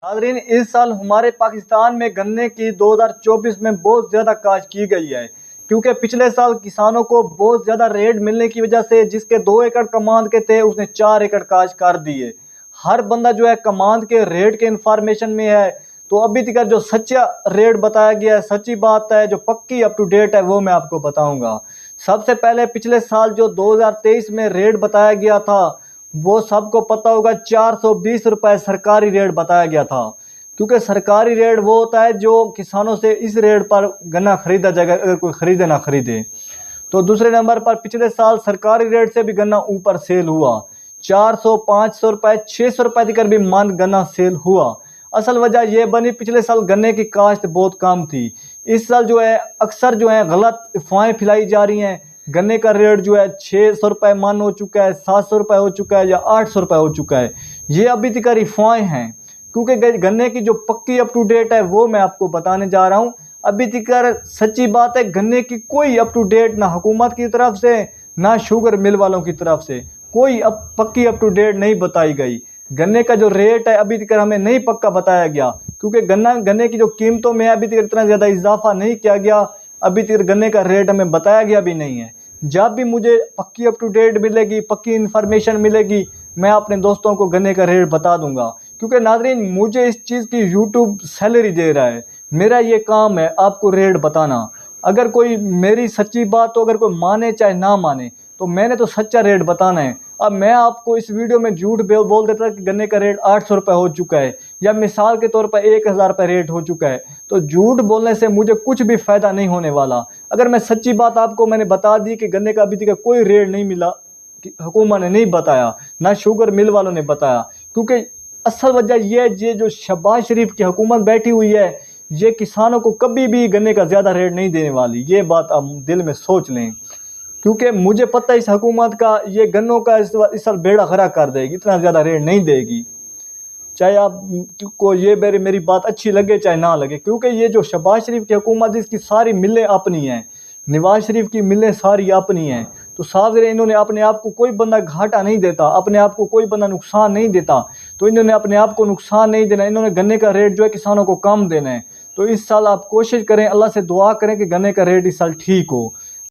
नाज़रीन, इस साल हमारे पाकिस्तान में गन्ने की 2024 में बहुत ज़्यादा काश्त की गई है, क्योंकि पिछले साल किसानों को बहुत ज़्यादा रेट मिलने की वजह से जिसके 2 एकड़ कमांद के थे उसने 4 एकड़ काश्त कर दिए। हर बंदा जो है कमांद के रेट के इंफॉर्मेशन में है। तो अभी तक जो सच्चा रेट बताया गया है, सच्ची बात है, जो पक्की अप टू डेट है, वो मैं आपको बताऊंगा। सबसे पहले पिछले साल जो 2023 में रेट बताया गया था, वो सबको पता होगा 420 रुपए सरकारी रेट बताया गया था। क्योंकि सरकारी रेट वो होता है जो किसानों से इस रेट पर गन्ना खरीदा जाएगा अगर कोई खरीदे ना खरीदे। तो दूसरे नंबर पर पिछले साल सरकारी रेट से भी गन्ना ऊपर सेल हुआ, 400, 500 रुपए, 600 रुपए तक भी मन गन्ना सेल हुआ। असल वजह यह बनी पिछले साल गन्ने की काश्त बहुत कम थी। इस साल जो है अक्सर जो है गलत अफवाहें फैलाई जा रही हैं। गन्ने का रेट जो है 600 रुपये मन हो चुका है, 700 रुपये हो चुका है या 800 रुपये हो चुका है। ये अभी तक अफवाहें हैं, क्योंकि गन्ने की जो पक्की अप टू डेट है वो मैं आपको बताने जा रहा हूँ। अभी तक सच्ची बात है, गन्ने की कोई अप टू डेट ना हुकूमत की तरफ से ना शुगर मिल वालों की तरफ से कोई पक्की अप टू डेट नहीं बताई गई। गन्ने का जो रेट है अभी तक हमें नहीं पक्का बताया गया, क्योंकि गन्ने की जो कीमतों में अभी तक इतना ज़्यादा इजाफा नहीं किया गया। अभी तक गन्ने का रेट हमें बताया गया भी नहीं है। जब भी मुझे पक्की अप टू डेट मिलेगी, पक्की इन्फॉर्मेशन मिलेगी, मैं अपने दोस्तों को गन्ने का रेट बता दूंगा। क्योंकि नाज़रीन, मुझे इस चीज़ की यूट्यूब सैलरी दे रहा है, मेरा ये काम है आपको रेट बताना। अगर कोई मेरी सच्ची बात तो अगर कोई माने चाहे ना माने, तो मैंने तो सच्चा रेट बताना है। अब मैं आपको इस वीडियो में झूठ बोल देता कि गन्ने का रेट 800 रुपये हो चुका है या मिसाल के तौर पर 1000 रुपये रेट हो चुका है, तो झूठ बोलने से मुझे कुछ भी फ़ायदा नहीं होने वाला। अगर मैं सच्ची बात आपको मैंने बता दी कि गन्ने का अभी तक कोई रेट नहीं मिला, हुकूमत ने नहीं बताया, ना शुगर मिल वालों ने बताया। क्योंकि असल वजह ये जो शहबाज शरीफ की हुकूमत बैठी हुई है, ये किसानों को कभी भी गन्ने का ज़्यादा रेट नहीं देने वाली। ये बात आप दिल में सोच लें, क्योंकि मुझे पता है इस हुकूमत का ये गन्नों का इस साल बेड़ा खड़ा कर देगी, इतना ज़्यादा रेट नहीं देगी। चाहे आप को ये मेरी बात अच्छी लगे चाहे ना लगे, क्योंकि ये जो शहबाज शरीफ की हुकूमत है इसकी सारी मिलें अपनी हैं, नवाज शरीफ की मिलें सारी अपनी हैं। तो साफ इन्होंने अपने आप को कोई बंदा घाटा नहीं देता, अपने आप को कोई बंदा नुकसान नहीं देता, तो इन्होंने अपने आप को नुकसान नहीं देना। इन्होंने गन्ने का रेट जो है किसानों को कम देना है। तो इस साल आप कोशिश करें, अल्लाह से दुआ करें कि गन्ने का रेट इस साल ठीक हो।